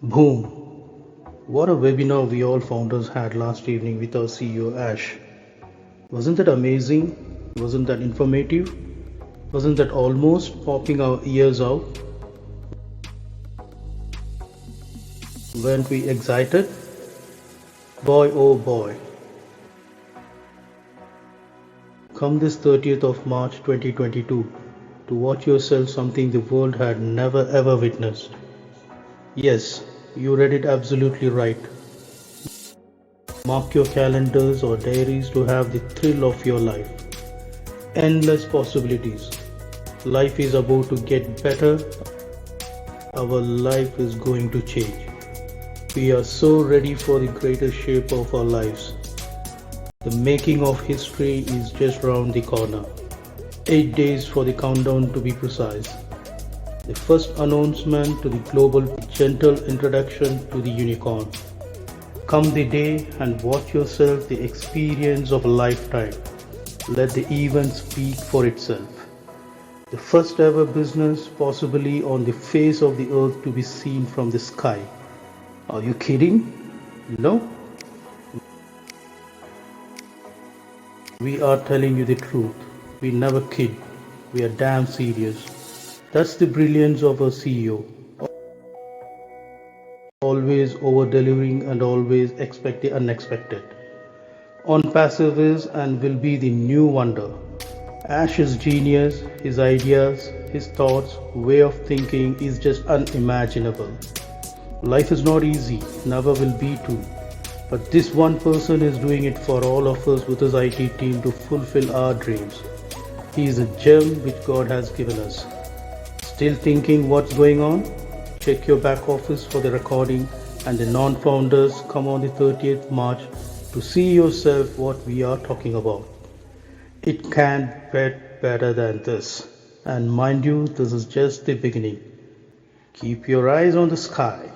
Boom! What a webinar we all founders had last evening with our CEO Ash. Wasn't that amazing? Wasn't that informative? Wasn't that almost popping our ears out? Weren't we excited? Boy oh boy. Come this 30th of March 2022 to watch yourself something the world had never ever witnessed. Yes, you read it absolutely right. Mark your calendars or diaries to have the thrill of your life. Endless possibilities. Life is about to get better. Our life is going to change. We are so ready for the greatest shape of our lives. The making of history is just around the corner. 8 days for the countdown to be precise. The first announcement to the global gentle introduction to the unicorn. Come the day and watch yourself the experience of a lifetime. Let the event speak for itself. The first ever business possibly on the face of the earth to be seen from the sky. Are you kidding? No? We are telling you the truth. We never kid. We are damn serious. That's the brilliance of a CEO. Always over delivering and always expect the unexpected. Onpassive is and will be the new wonder. Ash's genius, his ideas, his thoughts, way of thinking is just unimaginable. Life is not easy, never will be too. But this one person is doing it for all of us with his IT team to fulfill our dreams. He is a gem which God has given us. Still thinking what's going on? Check your back office for the recording, and the non-founders come on the 30th March to see yourself what we are talking about. It can't get better than this. And mind you, this is just the beginning. Keep your eyes on the sky.